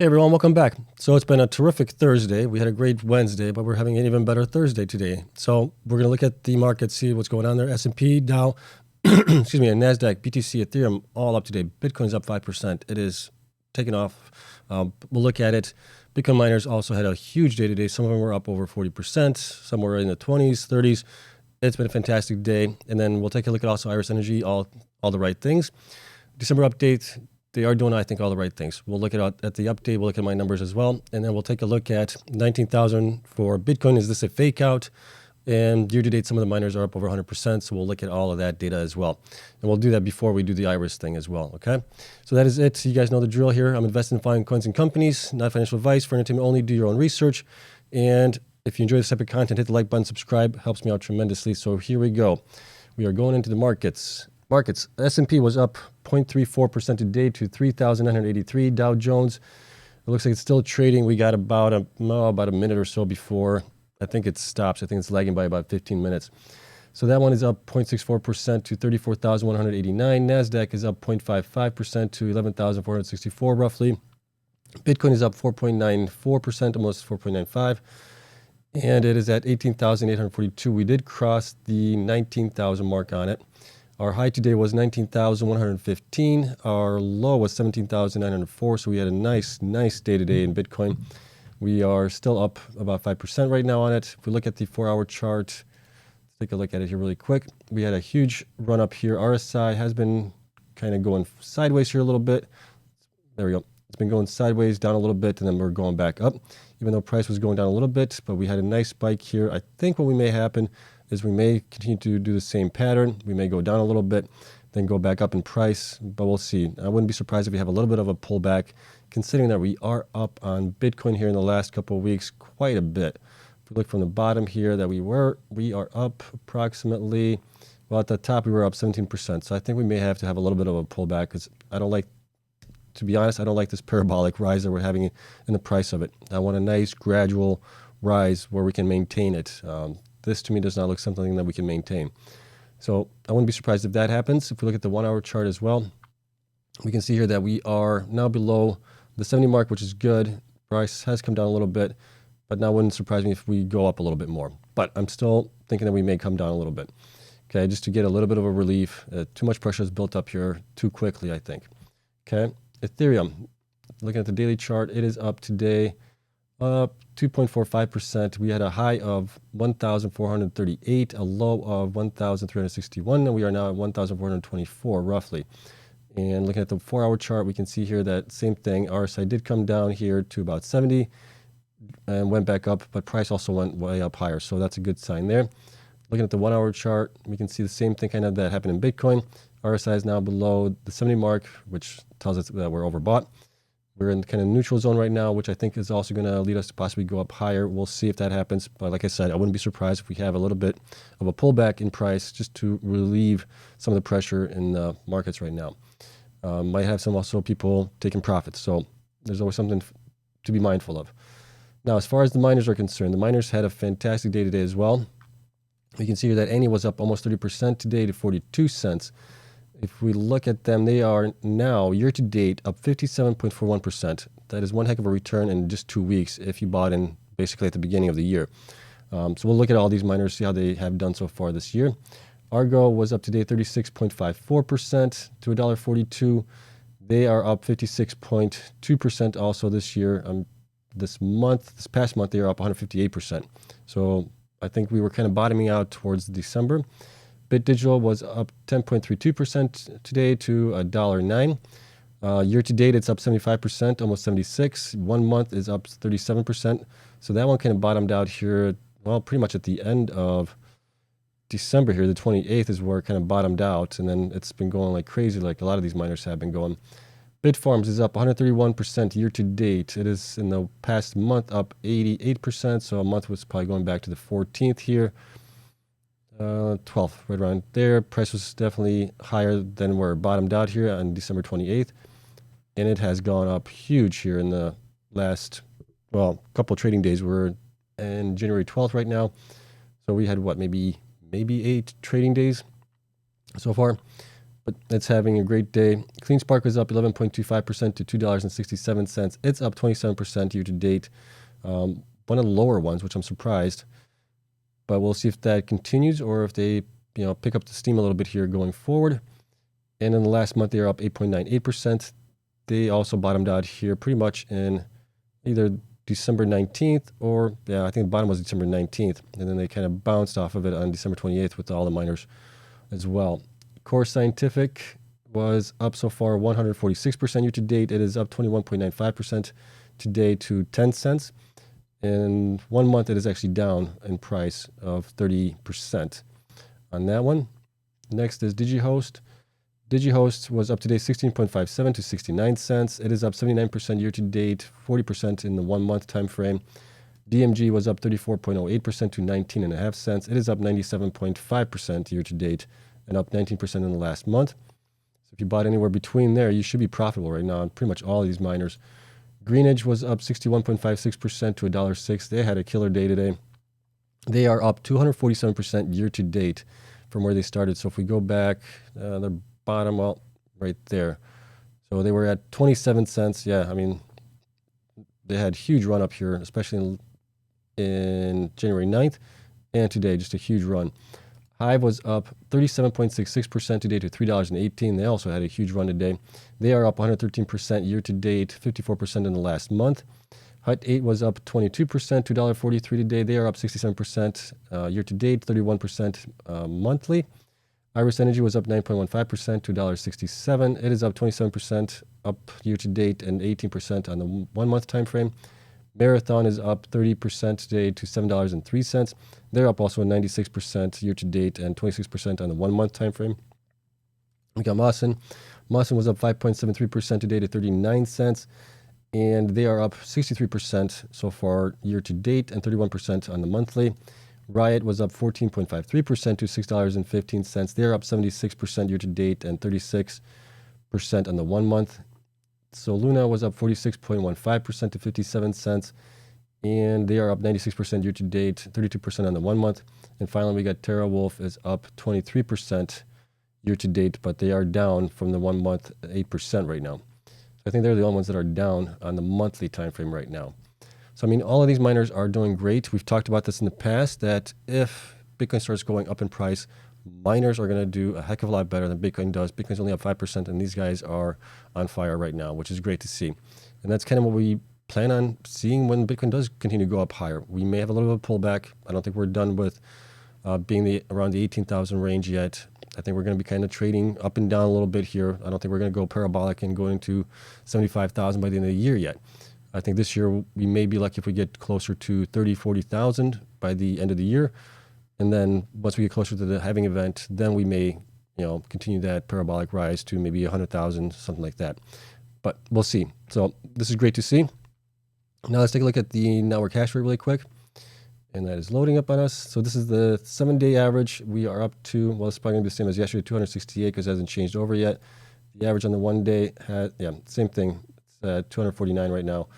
Hey everyone, welcome back. So it's been a terrific Thursday. We had a great Wednesday, but we're having an even better Thursday today. So we're going to look at the market, see what's going on there. S&P, Dow, excuse me, and NASDAQ, BTC, Ethereum, all up today. Bitcoin's up 5%. It is taking off. We'll look at it. Bitcoin miners also had a huge day today. Some of them were up over 40%. Some were in the 20s, 30s. It's been a fantastic day. And then we'll take a look at also Iris Energy, all the right things. December update. They are doing, I think, all the right things. We'll look at the update. We'll look at my numbers as well. And then we'll take a look at 19,000 for Bitcoin. Is this a fake out? And year to date, some of the miners are up over 100%. So we'll look at all of that data as well. And we'll do that before we do the Iris thing as well. Okay. So that is it. So you guys know the drill here. I'm investing in finding coins and companies, not financial advice, for entertainment only. Do your own research. And if you enjoy this type of content, hit the like button, subscribe. Helps me out tremendously. So here we go. We are going into the markets. S&P was up 0.34% today to 3,983. Dow Jones, it looks like it's still trading. We got about a minute or so before I think it stops. I think it's lagging by about 15 minutes. So that one is up 0.64% to 34,189. NASDAQ is up 0.55% to 11,464 roughly. Bitcoin is up 4.94%, almost 4.95. And it is at 18,842. We did cross the 19,000 mark on it. Our high today was 19,115. Our low was 17,904. So we had a nice day today in Bitcoin. We are still up about 5% right now on it. If we look at the 4-hour chart, let's take a look at it here really quick. We had a huge run up here. RSI has been kind of going sideways here a little bit. There we go. It's been going sideways down a little bit, and then we're going back up, even though price was going down a little bit. But we had a nice spike here. I think what may happen is we may continue to do the same pattern. We may go down a little bit, then go back up in price, but we'll see. I wouldn't be surprised if we have a little bit of a pullback, considering that we are up on Bitcoin here in the last couple of weeks quite a bit. If we look from the bottom here that we are up approximately, well, at the top we were up 17%. So I think we may have to have a little bit of a pullback because to be honest, I don't like this parabolic rise that we're having in the price of it. I want a nice gradual rise where we can maintain it. This to me does not look something that we can maintain. So I wouldn't be surprised if that happens. If we look at the 1-hour chart as well, we can see here that we are now below the 70 mark, which is good. Price has come down a little bit, but now wouldn't surprise me if we go up a little bit more. But I'm still thinking that we may come down a little bit. Okay, just to get a little bit of a relief. Too much pressure is built up here too quickly, I think. Okay, Ethereum. Looking at the daily chart, it is up today. Up 2.45%. We had a high of 1,438, a low of 1,361, and we are now at 1,424 roughly. And looking at the 4-hour chart, we can see here that same thing. RSI did come down here to about 70 and went back up, but price also went way up higher. So that's a good sign there. Looking at the 1-hour chart, we can see the same thing kind of that happened in Bitcoin. RSI is now below the 70 mark, which tells us that we're overbought. We're in kind of neutral zone right now, which I think is also going to lead us to possibly go up higher. We'll see if that happens. But like I said, I wouldn't be surprised if we have a little bit of a pullback in price just to relieve some of the pressure in the markets right now. Might have some also people taking profits. So there's always something to be mindful of. Now, as far as the miners are concerned, the miners had a fantastic day today as well. You can see here that ANY was up almost 30% today to 42 cents. If we look at them, they are now year-to-date up 57.41%. That is one heck of a return in just 2 weeks if you bought in basically at the beginning of the year. So we'll look at all these miners, see how they have done so far this year. Argo was up today 36.54% to $1.42. They are up 56.2% also this year. This past month, they are up 158%. So I think we were kind of bottoming out towards December. BitDigital was up 10.32% today to $1.09. Year to date, it's up 75%, almost 76. 1 month is up 37%. So that one kind of bottomed out here, well, pretty much at the end of December here. The 28th is where it kind of bottomed out, and then it's been going like crazy, like a lot of these miners have been going. Bitfarms is up 131% year to date. It is in the past month up 88%. So a month was probably going back to the 14th here. 12th, right around there. Price was definitely higher than where it bottomed out here on December 28th. And it has gone up huge here in the last, couple trading days. We're in January 12th right now. So we had maybe 8 trading days so far. but it's having a great day. CleanSpark was up 11.25% to $2.67. It's up 27% year to date. One of the lower ones, which I'm surprised. But we'll see if that continues or if they pick up the steam a little bit here going forward. And in the last month, they are up 8.98%. They also bottomed out here pretty much in either December 19th or, I think the bottom was December 19th. And then they kind of bounced off of it on December 28th with all the miners as well. Core Scientific was up so far 146% year to date. It is up 21.95% today to 10 cents. In 1 month, it is actually down in price of 30% on that one. Next is DigiHost. DigiHost was up today 16.57 to 69 cents. It is up 79% year to date, 40% in the 1 month time frame. DMG was up 34.08% to 19.5 cents. It is up 97.5% year to date and up 19% in the last month. So if you bought anywhere between there, you should be profitable right now on pretty much all of these miners. Greenidge was up 61.56% to $1.06. They had a killer day today. They are up 247% year to date from where they started. So if we go back, their bottom, right there. So they were at 27 cents. Yeah, I mean, they had huge run up here, especially in January 9th and today, just a huge run. Hive was up 37.66% today to $3.18. They also had a huge run today. They are up 113% year to date, 54% in the last month. Hut 8 was up 22% to $1.43 today. They are up 67% year to date, 31% monthly. Iris Energy was up 9.15% to $1.67. It is up 27% up year to date and 18% on the 1 month time frame. Marathon is up 30% today to $7.03. They're up also 96% year to date and 26% on the 1 month time frame. We got Mawson. Mawson was up 5.73% today to 39 cents. And they are up 63% so far year to date and 31% on the monthly. Riot was up 14.53% to $6.15. They're up 76% year to date and 36% on the 1 month. So Luna was up 46.15% to 57 cents. And they are up 96% year to date, 32% on the 1 month. And finally, we got TerraWolf is up 23% year to date, but they are down from the 1 month 8% right now. I think they're the only ones that are down on the monthly time frame right now. So, I mean, all of these miners are doing great. We've talked about this in the past, that if Bitcoin starts going up in price, miners are going to do a heck of a lot better than Bitcoin does. Bitcoin's only up 5%, and these guys are on fire right now, which is great to see. And that's kind of what we plan on seeing when Bitcoin does continue to go up higher. We may have a little bit of a pullback. I don't think we're done with being around the 18,000 range yet. I think we're going to be kind of trading up and down a little bit here. I don't think we're going to go parabolic and go into 75,000 by the end of the year yet. I think this year we may be lucky if we get closer to 30, 40,000 by the end of the year. And then once we get closer to the halving event, then we may, continue that parabolic rise to maybe 100,000, something like that. But we'll see. So this is great to see. Now let's take a look at the network hash rate really quick. And that is loading up on us. So this is the 7-day average. We are up to, it's probably going to be the same as yesterday, 268, because it hasn't changed over yet. The average on the 1 day had, same thing. It's at 249 right now.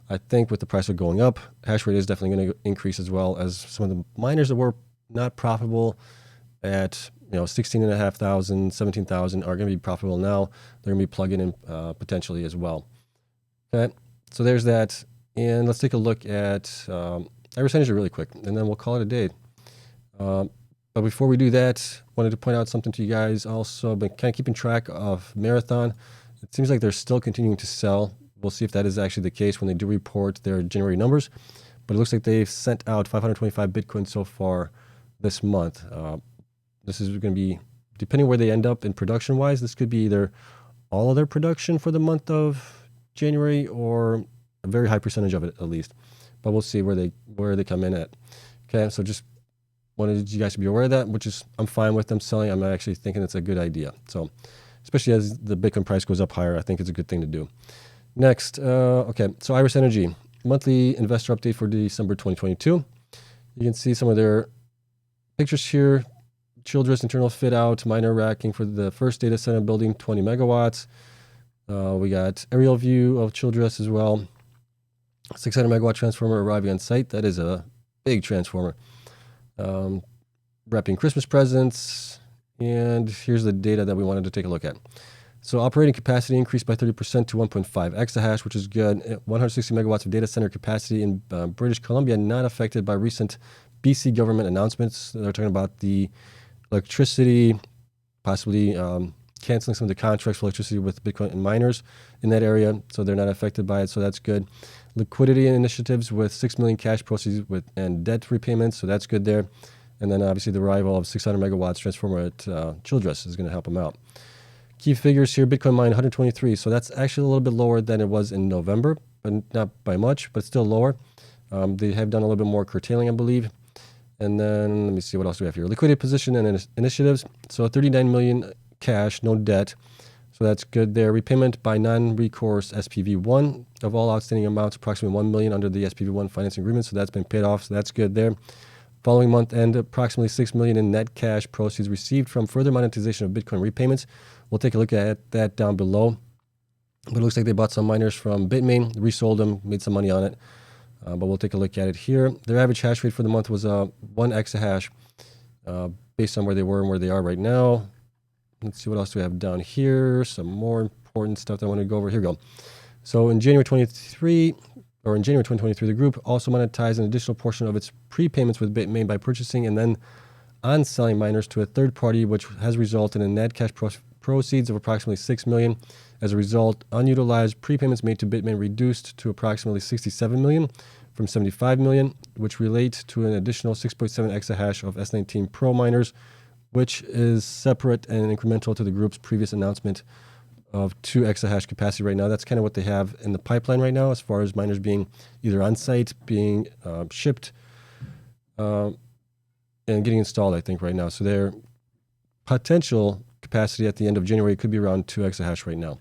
I think with the price of going up, hash rate is definitely going to increase as well, as some of the miners that were not profitable at 16,500, 17,000 are going to be profitable now. They're going to be plugging in potentially as well. Okay, so there's that. And let's take a look at Iris Energy really quick, and then we'll call it a day. But before we do that, wanted to point out something to you guys. Also, been kind of keeping track of Marathon. It seems like they're still continuing to sell. We'll see if that is actually the case when they do report their January numbers. But it looks like they've sent out 525 Bitcoin so far this month. This is going to be, depending where they end up in production-wise, this could be either all of their production for the month of January or a very high percentage of it at least. But we'll see where they come in at. Okay, so just wanted you guys to be aware of that, which is, I'm fine with them selling. I'm actually thinking it's a good idea. So especially as the Bitcoin price goes up higher, I think it's a good thing to do. Next, okay, so Iris Energy, monthly investor update for December 2022. You can see some of their pictures here. Childress internal fit out, miner racking for the first data center building, 20 megawatts. We got aerial view of Childress as well. 600 megawatt transformer arriving on site. That is a big transformer. Wrapping Christmas presents. And here's the data that we wanted to take a look at. So operating capacity increased by 30% to 1.5 exahash, which is good. 160 megawatts of data center capacity in British Columbia, not affected by recent BC government announcements. They're talking about the electricity, possibly canceling some of the contracts for electricity with Bitcoin and miners in that area, so they're not affected by it, so that's good. Liquidity initiatives with 6 million cash proceeds and debt repayments, so that's good there. And then obviously the arrival of 600 megawatts transformer at Childress is going to help them out. Key figures here, Bitcoin mined 123, so that's actually a little bit lower than it was in November, but not by much, but still lower. They have done a little bit more curtailing, I believe. And then let me see what else we have here. Liquidity position and initiatives. So 39 million cash, no debt. So that's good there. Repayment by non-recourse SPV1 of all outstanding amounts, approximately 1 million under the SPV1 financing agreement. So that's been paid off. So that's good there. Following month end, approximately 6 million in net cash proceeds received from further monetization of Bitcoin repayments. We'll take a look at that down below. But it looks like they bought some miners from Bitmain, resold them, made some money on it. But we'll take a look at it here. Their average hash rate for the month was 1 exahash based on where they were and where they are right now. Let's see what else do we have down here. Some more important stuff that I want to go over. Here we go. So in January 2023, the group also monetized an additional portion of its prepayments with Bitmain by purchasing and then on-selling miners to a third party, which has resulted in net cash proceeds of approximately 6 million. As a result, unutilized prepayments made to Bitmain reduced to approximately 67 million from 75 million, which relate to an additional 6.7 exahash of S19 Pro miners, which is separate and incremental to the group's previous announcement of 2 exahash capacity right now. That's kind of what they have in the pipeline right now as far as miners being either on site, being shipped, and getting installed, I think, right now. So their potential capacity at the end of January could be around 2 exahash right now.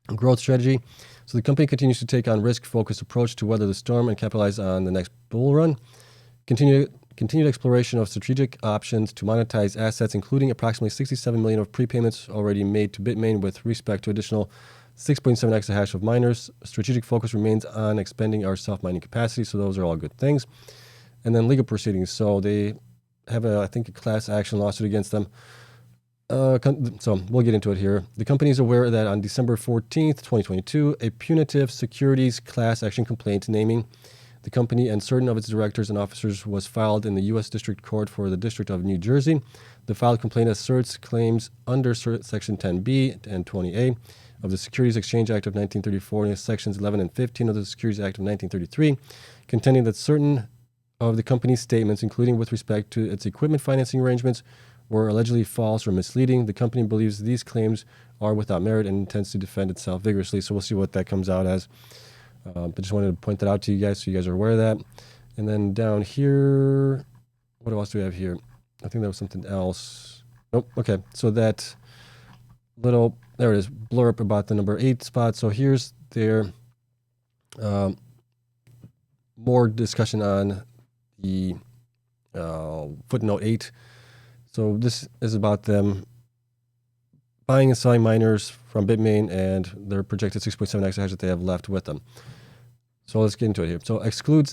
Growth strategy. So the company continues to take on risk-focused approach to weather the storm and capitalize on the next bull run. Continued exploration of strategic options to monetize assets, including approximately 67 million of prepayments already made to Bitmain with respect to additional 6.7 exahash of miners. Strategic focus remains on expanding our self-mining capacity, so those are all good things. And then legal proceedings. So they have, I think, a class action lawsuit against them. So we'll get into it here. The company is aware that on December 14th, 2022, a punitive securities class action complaint naming the company and certain of its directors and officers was filed in the U.S. District Court for the District of New Jersey. The filed complaint asserts claims under Section 10B and 20A of the Securities Exchange Act of 1934 and Sections 11 and 15 of the Securities Act of 1933, contending that certain of the company's statements, including with respect to its equipment financing arrangements, were allegedly false or misleading. The company believes these claims are without merit and intends to defend itself vigorously. So we'll see what that comes out as. But just wanted to point that out to you guys so you guys are aware of that. And then down here, what else do we have here? I think there was something else. Nope. Okay. So that little, there it is, blurb about the number 8 spot. So here's their more discussion on the footnote 8. So this is about them buying and selling miners from Bitmain and their projected 6.7 exahash that they have left with them. So let's get into it here. So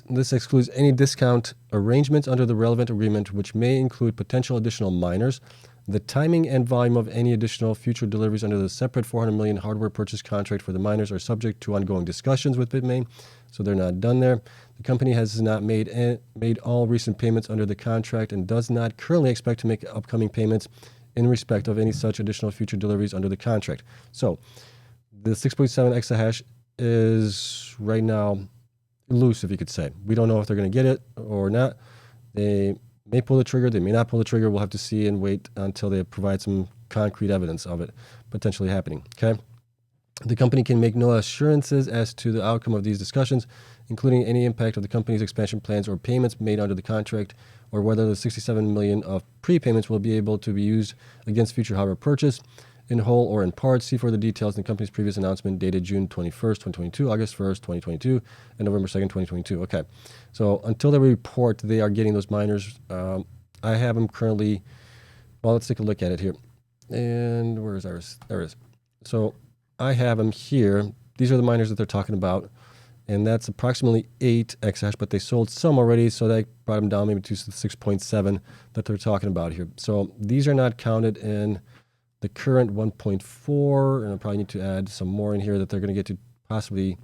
this excludes any discount arrangements under the relevant agreement, which may include potential additional miners. The timing and volume of any additional future deliveries under the separate 400 million hardware purchase contract for the miners are subject to ongoing discussions with Bitmain, so they're not done there. The company has not made all recent payments under the contract and does not currently expect to make upcoming payments in respect of any such additional future deliveries under the contract. So the 6.7 exahash is right now loose, if you could say. We don't know if they're going to get it or not. They may pull the trigger. They may not pull the trigger. We'll have to see and wait until they provide some concrete evidence of it potentially happening. Okay. The company can make no assurances as to the outcome of these discussions, including any impact of the company's expansion plans or payments made under the contract, or whether the 67 million of prepayments will be able to be used against future hardware purchase in whole or in part. See further details in the company's previous announcement dated June 21st, 2022, August 1st, 2022, and November 2nd, 2022. Okay. So until they report they are getting those miners, I have them currently, well, let's take a look at it here. And where is ours? There it is. So I have them here. These are the miners that they're talking about. and that's approximately 8 exahash, but they sold some already, so that brought them down maybe to the 6.7 that they're talking about here. So these are not counted in the current 1.4, and I probably need to add some more in here that they're going to get to possibly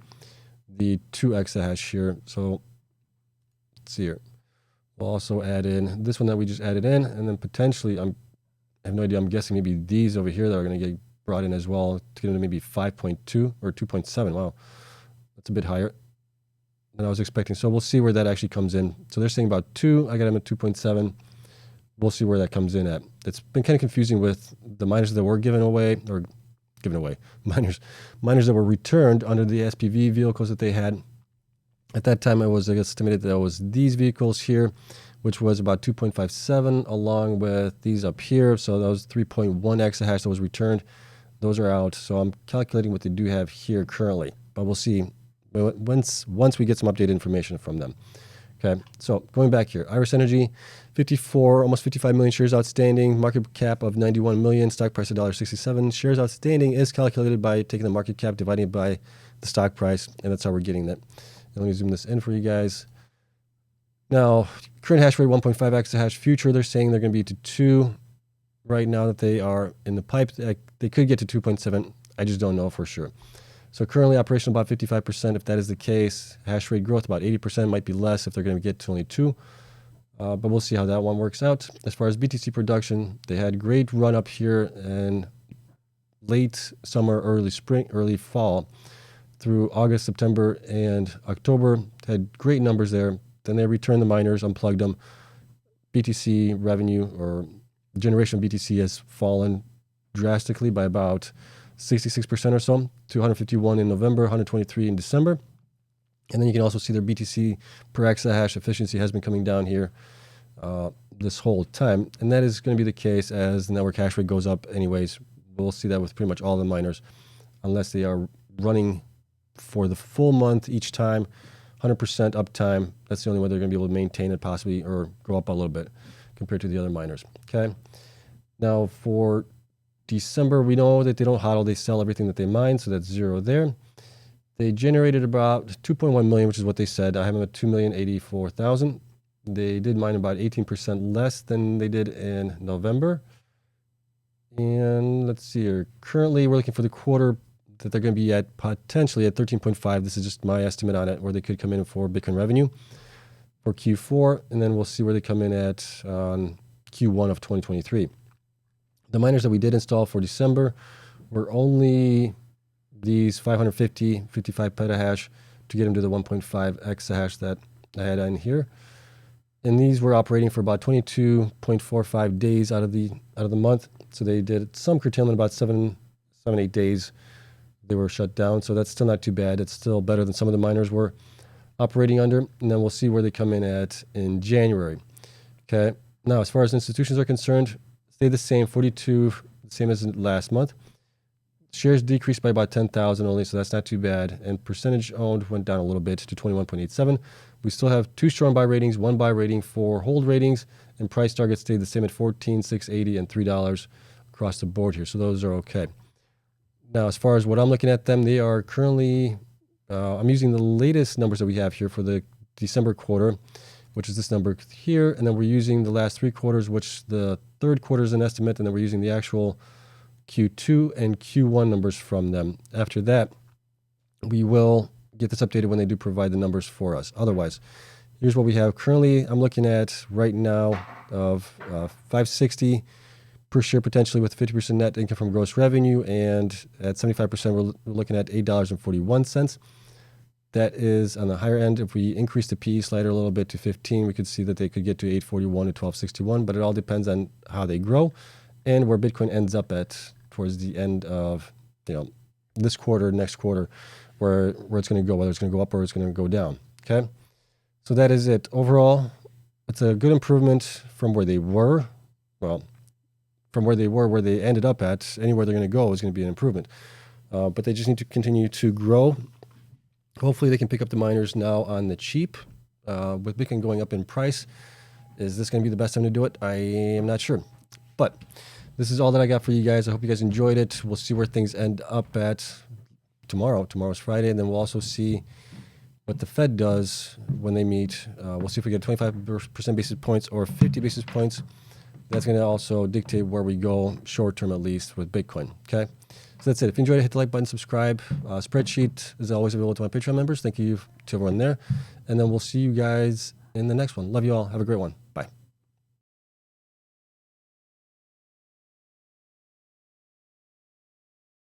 the 2 exahash here. So let's see here. We'll also add in this one that we just added in, and then potentially, I have no idea, I'm guessing maybe these over here that are going to get brought in as well to get into maybe 5.2 or 2.7. Wow, that's a bit higher than I was expecting. So we'll see where that actually comes in. So they're saying about 2. I got them at 2.7. We'll see where that comes in at. It's been kind of confusing with the miners that were given away, miners that were returned under the SPV vehicles that they had. At that time, it was estimated that it was these vehicles here, which was about 2.57, along with these up here. So that was 3.1 exahash that was returned. Those are out. So I'm calculating what they do have here currently, but we'll see once we get some updated information from them. Okay, so going back here, Iris Energy, 54, almost 55 million shares outstanding, market cap of 91 million, stock price of $1.67. Shares outstanding is calculated by taking the market cap, dividing it by the stock price, and that's how we're getting that. And let me zoom this in for you guys. Now, current hash rate 1.5 exahash. Future, they're saying they're going to be to 2. Right now that they are in the pipe, they could get to 2.7. I just don't know for sure. So currently operational about 55%. If that is the case, hash rate growth about 80%, might be less if they're going to get to only 2. But we'll see how that one works out. As far as BTC production, they had great run up here in late summer, early spring, early fall through August, September, and October. Had great numbers there. Then they returned the miners, unplugged them. BTC revenue or generation of BTC has fallen drastically by about 66% or so, to 151 in November, 123 in December. And then you can also see their BTC per exahash efficiency has been coming down here this whole time. And that is going to be the case as the network hash rate goes up anyways. We'll see that with pretty much all the miners, unless they are running for the full month each time, 100% uptime. That's the only way they're going to be able to maintain it possibly or go up a little bit compared to the other miners. Okay. Now for December, we know that they don't hodl, they sell everything that they mine, so that's 0 there. They generated about 2.1 million, which is what they said. I have them at 2,084,000. They did mine about 18% less than they did in November. And let's see here. Currently, we're looking for the quarter that they're going to be at potentially at 13.5. This is just my estimate on it, where they could come in for Bitcoin revenue for Q4, and then we'll see where they come in at on Q1 of 2023. The miners that we did install for December were only these 55 petahash to get them to the 1.5 exahash that I had in here. And these were operating for about 22.45 days out of the month. So they did some curtailment, about 8 days they were shut down. So that's still not too bad. It's still better than some of the miners were operating under. And then we'll see where they come in at in January. Okay. Now, as far as institutions are concerned, stay the same, 42, same as last month. Shares decreased by about 10,000 only, so that's not too bad. And percentage owned went down a little bit to 21.87. We still have 2 strong buy ratings, 1 buy rating, 4 hold ratings, and price targets stayed the same at $14, $6.80, and $3 across the board here. So those are okay. Now, as far as what I'm looking at them, they are currently, I'm using the latest numbers that we have here for the December quarter, which is this number here. And then we're using the last 3 quarters, which the third quarter is an estimate, and then we're using the actual Q2 and Q1 numbers from them. After that, we will get this updated when they do provide the numbers for us. Otherwise, here's what we have. Currently, I'm looking at right now of $5.60 per share potentially with 50% net income from gross revenue, and at 75%, we're looking at $8.41. That is on the higher end. If we increase the PE slider a little bit to 15, we could see that they could get to 841 to 1261, but it all depends on how they grow and where Bitcoin ends up at towards the end of this quarter, next quarter, where it's going to go, whether it's going to go up or it's going to go down. Okay, so that is it. Overall, it's a good improvement from where they were. Well, from where they were, where they ended up at, anywhere they're going to go is going to be an improvement. But they just need to continue to grow. Hopefully they can pick up the miners now on the cheap. With Bitcoin going up in price, is this going to be the best time to do it? I am not sure. But this is all that I got for you guys. I hope you guys enjoyed it. We'll see where things end up at tomorrow. Tomorrow's Friday, and then we'll also see what the Fed does when they meet. We'll see if we get 25% basis points or 50 basis points. That's going to also dictate where we go short term, at least with Bitcoin. Okay. So that's it. If you enjoyed it, hit the like button, subscribe. Spreadsheet is always available to my Patreon members. Thank you to everyone there. And then we'll see you guys in the next one. Love you all. Have a great one. Bye.